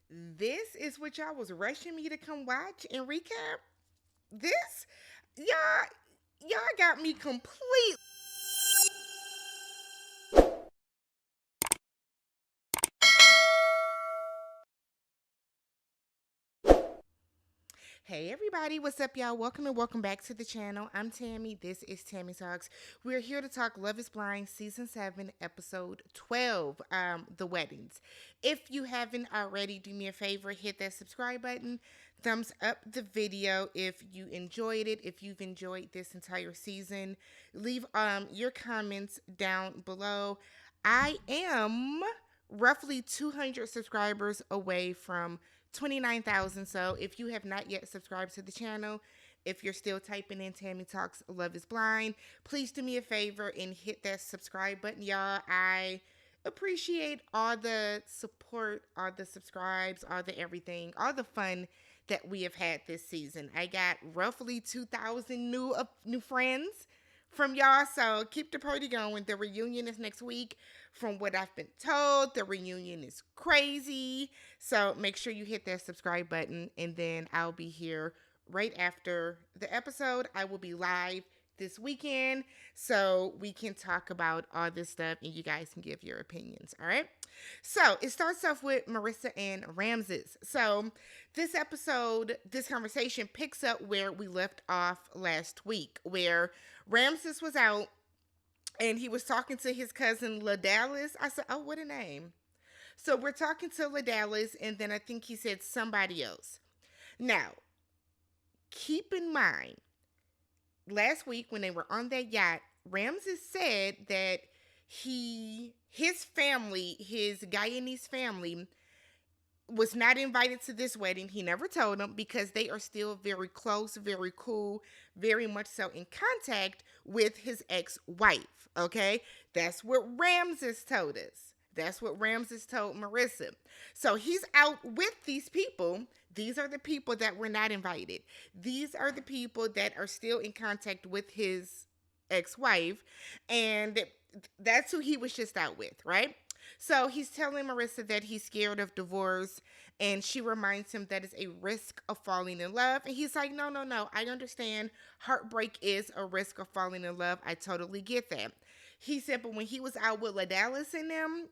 This is what y'all was rushing me to come watch and recap. This, y'all got me complete. Hey everybody, what's up, y'all? Welcome and welcome back to the channel. I'm Tammy. This is TammyTalks. We're here to talk Love is Blind Season 7, Episode 12, The Weddings. If you haven't already, do me a favor, hit that subscribe button. Thumbs up the video if you enjoyed it, if you've enjoyed this entire season. Leave your comments down below. I am roughly 200 subscribers away from 29,000. So if you have not yet subscribed to the channel, if you're still typing in Tammy Talks Love is Blind, please do me a favor and hit that subscribe button, y'all. I appreciate all the support, all the subscribes, all the everything, all the fun that we have had this season. I got roughly 2,000 new friends from y'all, so keep the party going. The reunion is next week. From what I've been told, the reunion is crazy. So make sure you hit that subscribe button, and then I'll be here right after the episode. I will be live this weekend so we can talk about all this stuff and you guys can give your opinions. All right. So it starts off with Marissa and Ramses. So this episode, this conversation picks up where we left off last week, where Ramses was out and he was talking to his cousin LaDallas. I said, oh, what a name. So we're talking to LaDallas, and then I think he said somebody else. Now, keep in mind, last week when they were on that yacht, Ramses said that his family, his Guyanese family, was not invited to this wedding. He never told them because they are still very close, very cool, very much so in contact with his ex-wife. Okay, that's what Ramses told us. That's what Ramses told Marissa. So he's out with these people. These are the people that were not invited. These are the people that are still in contact with his ex-wife, and that's who he was just out with, right? So he's telling Marissa that he's scared of divorce, and she reminds him that it's a risk of falling in love. And he's like, no, no, no. I understand heartbreak is a risk of falling in love. I totally get that. He said, but when he was out with LaDallas and them,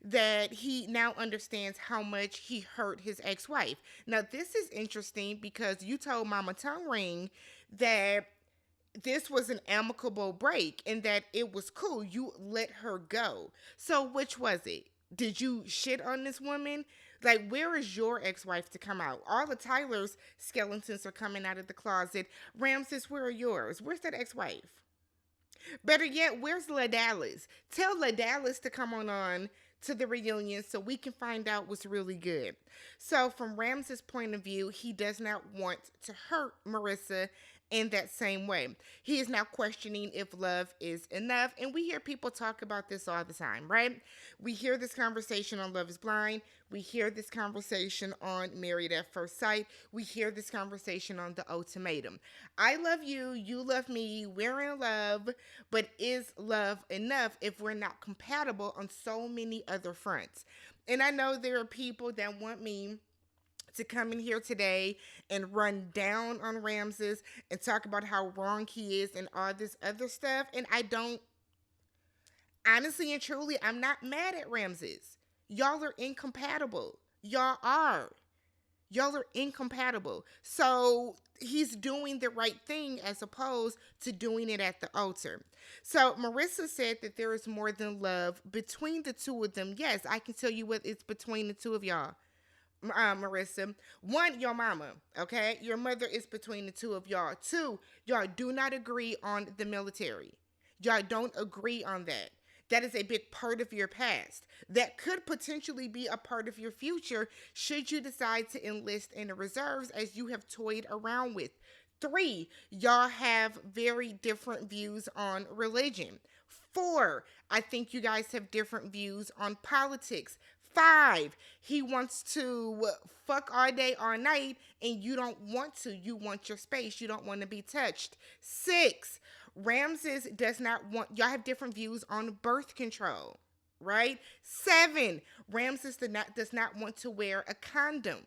that he now understands how much he hurt his ex-wife. Now, this is interesting because you told Mama Tongue Ring that this was an amicable break and that it was cool. You let her go. So which was it? Did you shit on this woman? Like, where is your ex-wife to come out? All the Tyler's skeletons are coming out of the closet. Ramses, where are yours? Where's that ex-wife? Better yet, where's LaDallas? Tell LaDallas to come on to the reunion so we can find out what's really good. So from Ramses' point of view, he does not want to hurt Marissa in that same way. He is now questioning if love is enough. And we hear people talk about this all the time, right? We hear this conversation on Love is Blind. We hear this conversation on Married at First Sight. We hear this conversation on The Ultimatum. I love you, you love me, we're in love, but is love enough if we're not compatible on so many other fronts? And I know there are people that want me to come in here today and run down on Ramses and talk about how wrong he is and all this other stuff. And I don't, honestly and truly, I'm not mad at Ramses. Y'all are incompatible. Y'all are. Y'all are incompatible. So he's doing the right thing as opposed to doing it at the altar. So Marissa said that there is more than love between the two of them. Yes, I can tell you what it's between the two of y'all. Marissa. One, your mama, okay? Your mother is between the two of y'all. Two, y'all do not agree on the military. Y'all don't agree on that. That is a big part of your past. That could potentially be a part of your future should you decide to enlist in the reserves as you have toyed around with. Three, y'all have very different views on religion. Four, I think you guys have different views on politics. Five, he wants to fuck all day, all night, and you don't want to. You want your space. You don't want to be touched. Six, Ramses does not want, y'all have different views on birth control. right? 7, Ramses does not want to wear a condom,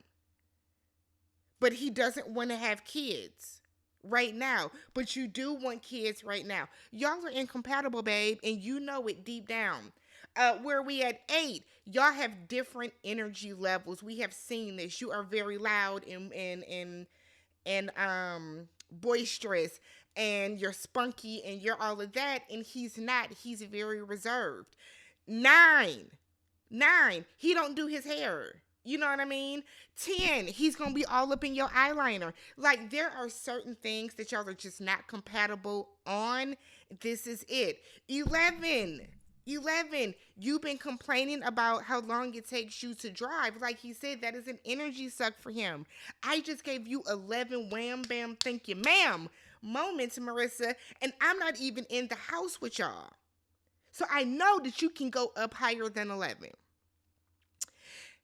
but he doesn't want to have kids right now. But you do want kids right now. Y'all are incompatible, babe, and you know it deep down. Where we at 8, y'all have different energy levels. We have seen this. You are very loud and boisterous, and you're spunky and you're all of that, and he's not. He's very reserved. 9, 9, he don't do his hair. You know what I mean? 10, he's gonna be all up in your eyeliner. Like, there are certain things that y'all are just not compatible on. This is it. 11, 11, you've been complaining about how long it takes you to drive. Like he said, that is an energy suck for him. I just gave you 11 wham bam thank you ma'am moments, Marissa, and I'm not even in the house with y'all. So I know that you can go up higher than 11.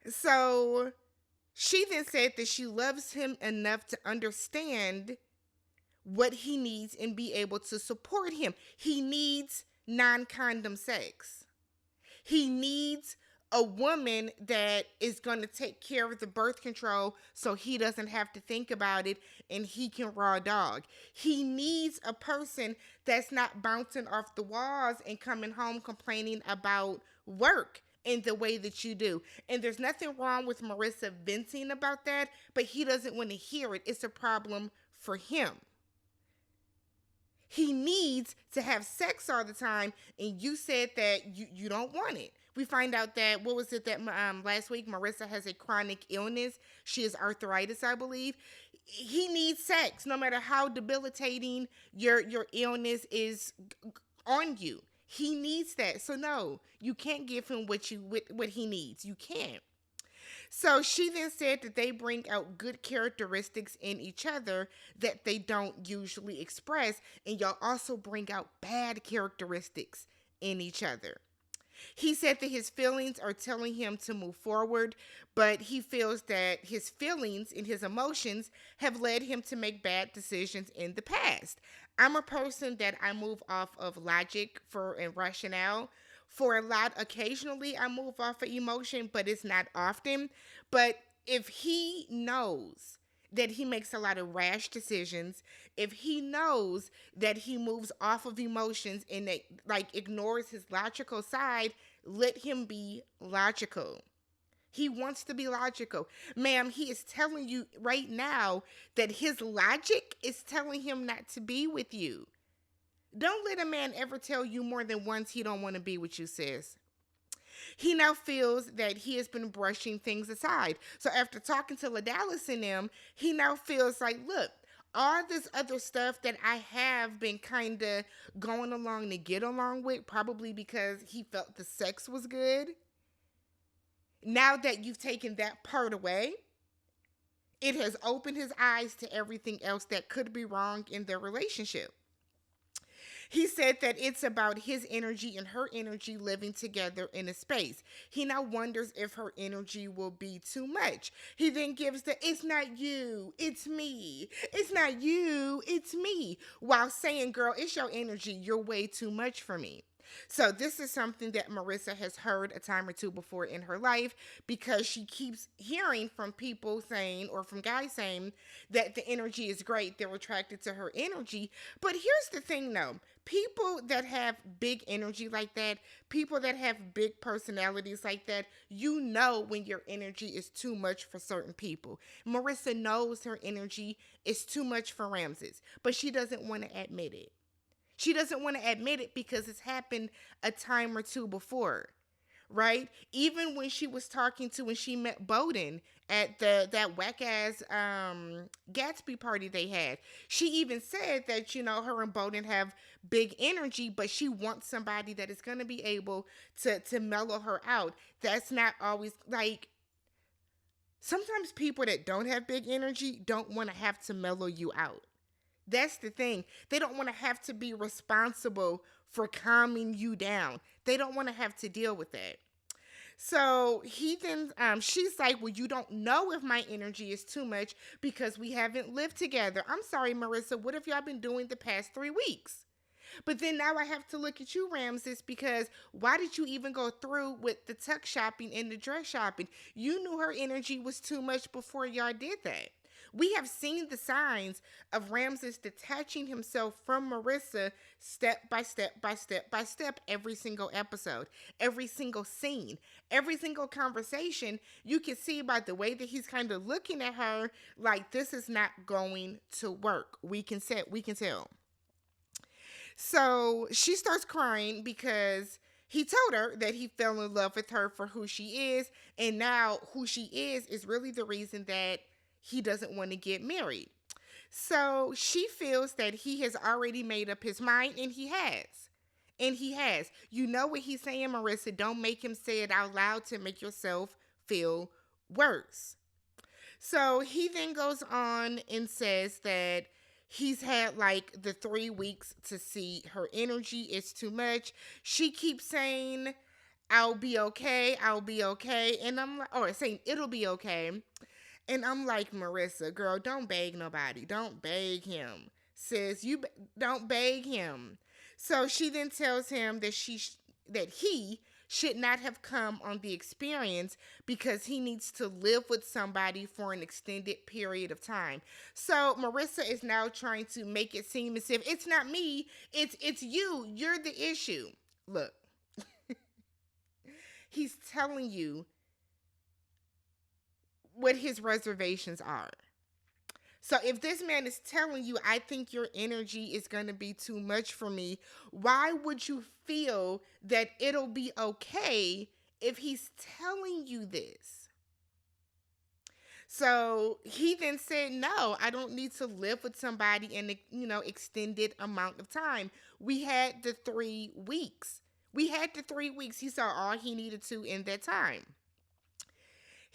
So she then said that she loves him enough to understand what he needs and be able to support him. He needs non-condom sex. He needs a woman that is going to take care of the birth control so he doesn't have to think about it and he can raw dog. He needs a person that's not bouncing off the walls and coming home complaining about work in the way that you do. And there's nothing wrong with Marissa venting about that, but he doesn't want to hear it. It's a problem for him. He needs to have sex all the time, and you said that you don't want it. We find out that, what was it that last week, Marissa has a chronic illness. She has arthritis, I believe. He needs sex, no matter how debilitating your illness is on you. He needs that. So no, you can't give him what he needs. You can't. So she then said that they bring out good characteristics in each other that they don't usually express, and y'all also bring out bad characteristics in each other. He said that his feelings are telling him to move forward, but he feels that his feelings and his emotions have led him to make bad decisions in the past. I'm a person that I move off of logic and rationale. For a lot, occasionally I move off of emotion, but it's not often. But if he knows that he makes a lot of rash decisions, if he knows that he moves off of emotions and ignores his logical side, let him be logical. He wants to be logical. Ma'am, he is telling you right now that his logic is telling him not to be with you. Don't let a man ever tell you more than once he don't want to be with you, sis. He now feels that he has been brushing things aside. So after talking to LaDallas and them, he now feels like, look, all this other stuff that I have been kind of going along to get along with, probably because he felt the sex was good. Now that you've taken that part away, it has opened his eyes to everything else that could be wrong in their relationship. He said that it's about his energy and her energy living together in a space. He now wonders if her energy will be too much. He then gives the, it's not you, it's me. It's not you, it's me. While saying, girl, it's your energy. You're way too much for me. So this is something that Marissa has heard a time or two before in her life, because she keeps hearing from people saying, or from guys saying, that the energy is great. They're attracted to her energy. But here's the thing though. People that have big energy like that, people that have big personalities like that, you know when your energy is too much for certain people. Marissa knows her energy is too much for Ramses, but she doesn't want to admit it. She doesn't want to admit it because it's happened a time or two before, right? Even when she was talking to, when she met Bowden at that whack ass Gatsby party they had, she even said that, you know, her and Bowden have big energy, but she wants somebody that is going to be able to mellow her out. That's not always, like, sometimes people that don't have big energy don't want to have to mellow you out. That's the thing. They don't want to have to be responsible for calming you down. They don't want to have to deal with that. So he then, she's like, well, you don't know if my energy is too much because we haven't lived together. I'm sorry, Marissa. What have y'all been doing the past 3 weeks? But then now I have to look at you, Ramses, because why did you even go through with the tuck shopping and the dress shopping? You knew her energy was too much before y'all did that. We have seen the signs of Ramses detaching himself from Marissa step by step by step by step, every single episode, every single scene, every single conversation. You can see by the way that he's kind of looking at her like this is not going to work. We can tell. So she starts crying because he told her that he fell in love with her for who she is, and now who she is really the reason that he doesn't want to get married. So she feels that he has already made up his mind, and he has. And he has. You know what he's saying, Marissa? Don't make him say it out loud to make yourself feel worse. So he then goes on and says that he's had like the 3 weeks to see her energy. It's too much. She keeps saying, I'll be okay. I'll be okay. And I'm like, or saying it'll be okay. And I'm like, Marissa, girl, don't beg nobody. Don't beg him. Sis, don't beg him. So she then tells him that that he should not have come on the experience because he needs to live with somebody for an extended period of time. So Marissa is now trying to make it seem as if it's not me, it's you. You're the issue. Look, he's telling you what his reservations are. So if this man is telling you, I think your energy is going to be too much for me, why would you feel that it'll be okay if he's telling you this? So he then said, no, I don't need to live with somebody in a, extended amount of time. We had the 3 weeks. He saw all he needed to in that time.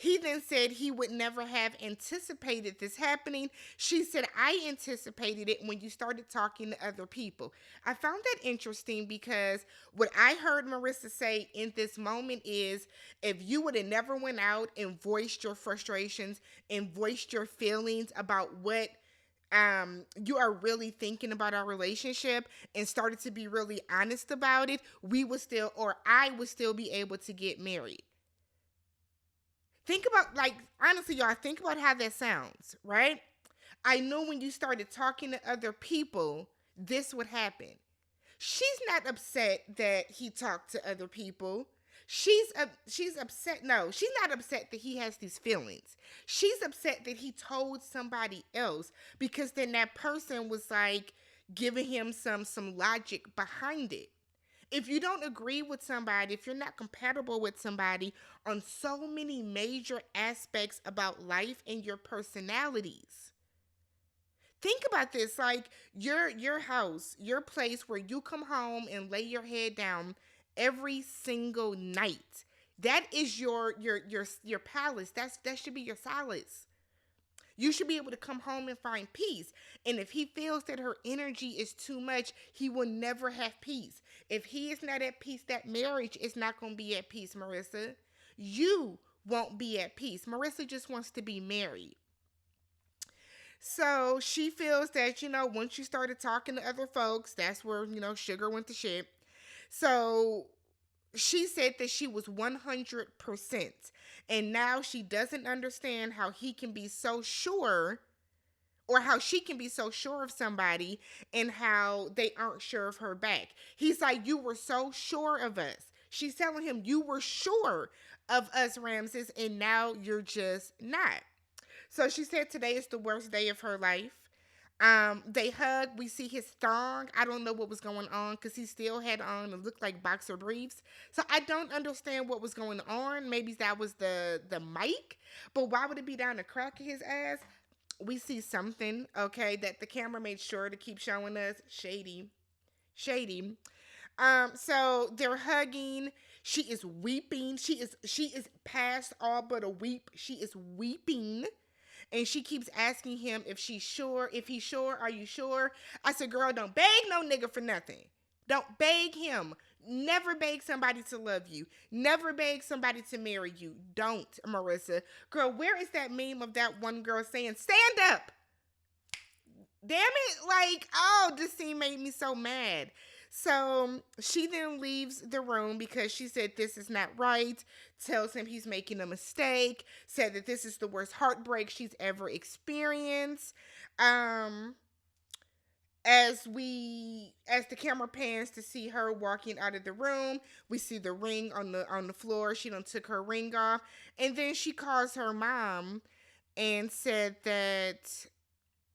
He then said he would never have anticipated this happening. She said, I anticipated it when you started talking to other people. I found that interesting because what I heard Marissa say in this moment is, if you would have never went out and voiced your frustrations and voiced your feelings about what you are really thinking about our relationship and started to be really honest about it, I would still be able to get married. Think about, like, honestly, y'all, think about how that sounds, right? I know when you started talking to other people, this would happen. She's not upset that he talked to other people. She's upset. No, she's not upset that he has these feelings. She's upset that he told somebody else because then that person was like giving him some logic behind it. If you don't agree with somebody, if you're not compatible with somebody on so many major aspects about life and your personalities, think about this, like your house, your place where you come home and lay your head down every single night. That is your palace. That should be your solace. You should be able to come home and find peace. And if he feels that her energy is too much, he will never have peace. If he is not at peace, that marriage is not going to be at peace, Marissa. You won't be at peace. Marissa just wants to be married. So she feels that, once you started talking to other folks, that's where, sugar went to shit. So she said that she was 100%. And now she doesn't understand how he can be so sure, or how she can be so sure of somebody and how they aren't sure of her back. He's like, you were so sure of us. She's telling him, you were sure of us, Ramses, and now you're just not. So she said today is the worst day of her life. They hug. We see his thong. I don't know what was going on because he still had on it looked like boxer briefs. So I don't understand what was going on. Maybe that was the mic, but why would it be down the crack of his ass? We see something, okay, that the camera made sure to keep showing us. Shady. So they're hugging. She is weeping. She is past all but a weep. She is weeping. And she keeps asking him if she's sure. If he's sure, are you sure? I said, girl, don't beg no nigga for nothing. Don't beg him. Never beg somebody to love you. Never beg somebody to marry you. Don't, Marissa. Girl, where is that meme of that one girl saying, stand up? Damn it. Like, oh, this scene made me so mad. So she then leaves the room because she said this is not right, tells him he's making a mistake, said that this is the worst heartbreak she's ever experienced. Um, as the camera pans to see her walking out of the room, we see the ring on the floor. She done took her ring off, and then she calls her mom and said that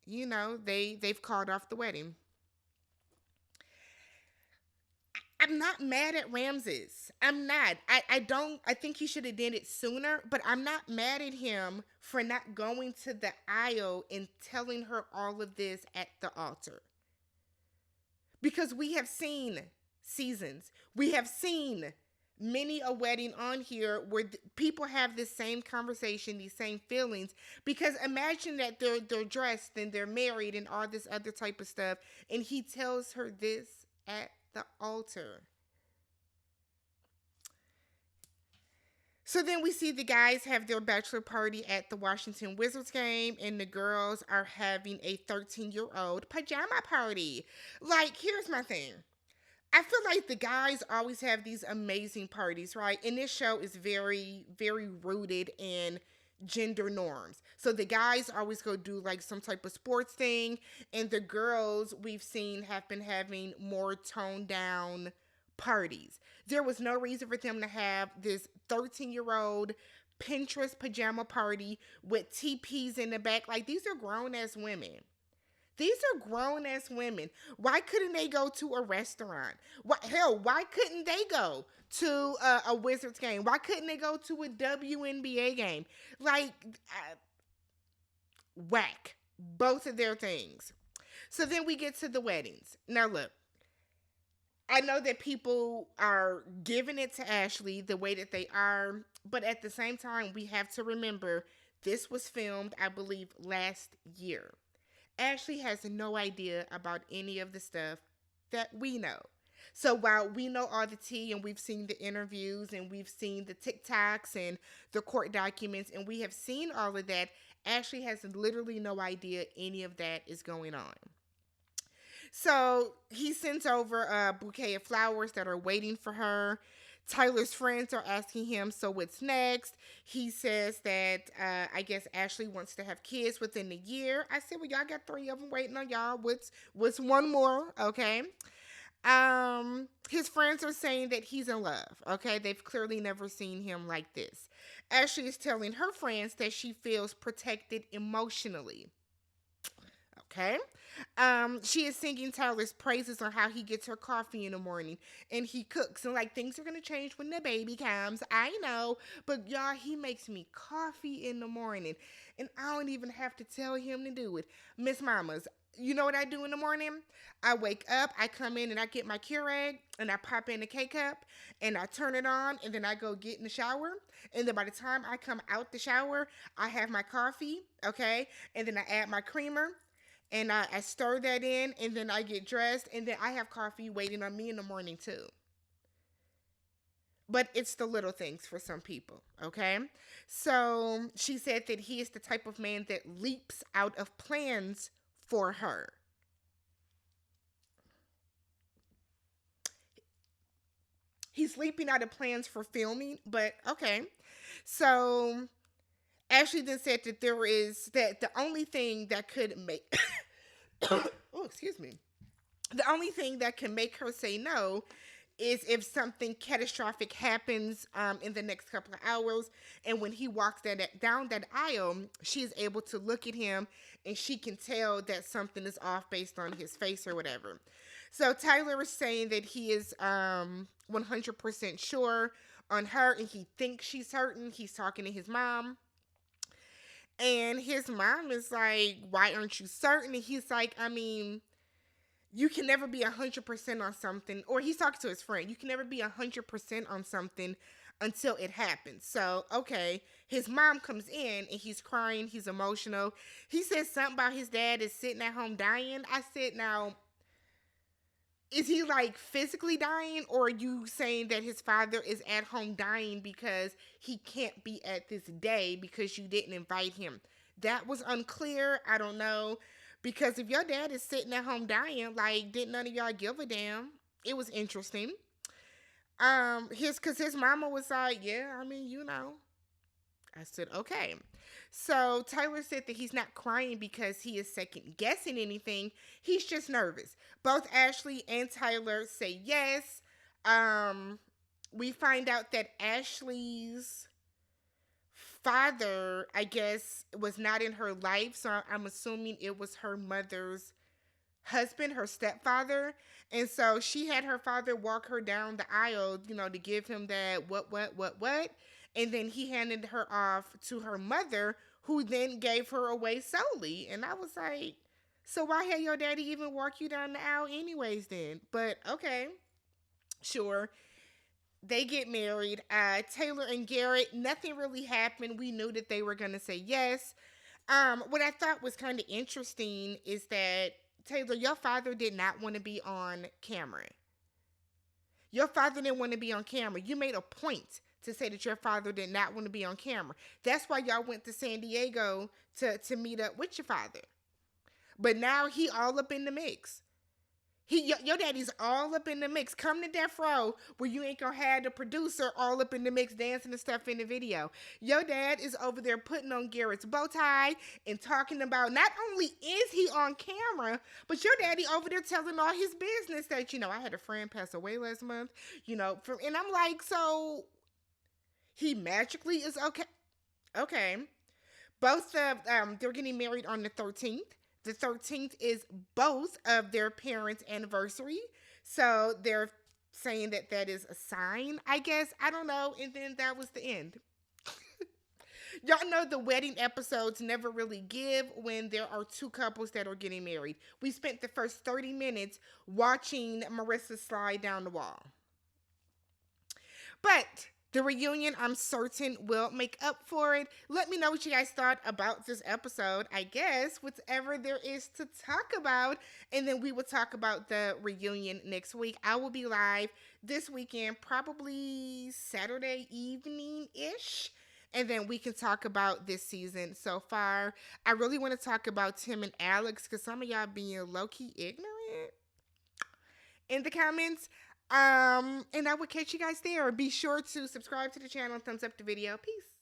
they've called off the wedding. I'm not mad at Ramses. I'm not. I don't. I think he should have did it sooner. But I'm not mad at him for not going to the aisle and telling her all of this at the altar. Because we have seen seasons. We have seen many a wedding on here where people have this same conversation, these same feelings. Because imagine that they're dressed and they're married and all this other type of stuff, and he tells her this at the altar. So then we see the guys have their bachelor party at the Washington Wizards game, and the girls are having a 13-year-old pajama party. Like, here's my thing. I feel like the guys always have these amazing parties, right? And this show is very, very rooted in gender norms. So the guys always go do like some type of sports thing, and the girls we've seen have been having more toned down parties. There was no reason for them to have this 13-year-old Pinterest pajama party with TPs in the back. Like, these are grown ass women. These are grown ass women. Why couldn't they go to a restaurant? Why couldn't they go to a Wizards game? Why couldn't they go to a WNBA game? Like, whack. Both of their things. So then we get to the weddings. Now, look. I know that people are giving it to Ashley the way that they are, but at the same time, we have to remember this was filmed, I believe, last year. Ashley has no idea about any of the stuff that we know. So while we know all the tea and we've seen the interviews and we've seen the TikToks and the court documents and we have seen all of that, Ashley has literally no idea any of that is going on. So he sends over a bouquet of flowers that are waiting for her. Tyler's friends are asking him, so what's next? He says that I guess Ashley wants to have kids within a year. I said, well, y'all got 3 of them waiting on y'all. What's one more? Okay. His friends are saying that he's in love. Okay. They've clearly never seen him like this. Ashley is telling her friends that she feels protected emotionally. Okay. She is singing Tyler's praises on how he gets her coffee in the morning and he cooks and like things are gonna change when the baby comes. I know, but y'all, he makes me coffee in the morning and I don't even have to tell him to do it. Miss Mamas, you know what I do in the morning? I wake up, I come in and I get my Keurig and I pop in the K-cup and I turn it on and then I go get in the shower. And then by the time I come out the shower, I have my coffee, okay? And then I add my creamer. And I stir that in, and then I get dressed, and then I have coffee waiting on me in the morning, too. But it's the little things for some people, okay? So she said that he is the type of man that leaps out of plans for her. He's leaping out of plans for filming, but okay. So Ashley then said that the only thing that could make oh, excuse me. The only thing that can make her say no is if something catastrophic happens in the next couple of hours. And when he walks down that aisle, she's able to look at him and she can tell that something is off based on his face or whatever. So Tyler is saying that he is 100% sure on her and he thinks she's hurting. He's talking to his mom. And his mom is like, why aren't you certain? And he's like, I mean, you can never be 100% on something. Or he's talking to his friend. You can never be 100% on something until it happens. So, okay. His mom comes in and he's crying. He's emotional. He says something about his dad is sitting at home dying. I said, now, is he like physically dying, or are you saying that his father is at home dying because he can't be at this day because you didn't invite him? That was unclear. I don't know. Because if your dad is sitting at home dying, like, didn't none of y'all give a damn? It was interesting. His mama was like, yeah, I mean, you know. I said, okay. So Tyler said that he's not crying because he is second guessing anything. He's just nervous. Both Ashley and Tyler say yes. Um, we find out that Ashley's father, I guess, was not in her life. So I'm assuming it was her mother's husband, her stepfather. And so she had her father walk her down the aisle, to give him that what. And then he handed her off to her mother, who then gave her away solely. And I was like, so why had your daddy even walk you down the aisle anyways then? But okay, sure. They get married. Taylor and Garrett, nothing really happened. We knew that they were going to say yes. What I thought was kind of interesting is that Taylor, your father did not want to be on camera. Your father didn't want to be on camera. You made a point to say that your father did not want to be on camera. That's why y'all went to San Diego to meet up with your father. But now he all up in the mix. Your daddy's all up in the mix. Come to Death Row where you ain't gonna have the producer all up in the mix dancing and stuff in the video. Your dad is over there putting on Garrett's bow tie and talking about not only is he on camera, but your daddy over there telling all his business that, I had a friend pass away last month, and I'm like, so he magically is okay. Okay. Both of they're getting married on the 13th. The 13th is both of their parents' anniversary. So they're saying that that is a sign, I guess. I don't know. And then that was the end. Y'all know the wedding episodes never really give when there are two couples that are getting married. We spent the first 30 minutes watching Marissa slide down the wall. But the reunion, I'm certain, will make up for it. Let me know what you guys thought about this episode. I guess whatever there is to talk about. And then we will talk about the reunion next week. I will be live this weekend, probably Saturday evening-ish. And then we can talk about this season so far. I really want to talk about Tim and Alex because some of y'all being low-key ignorant in the comments. And I will catch you guys there. Be sure to subscribe to the channel and thumbs up the video. Peace.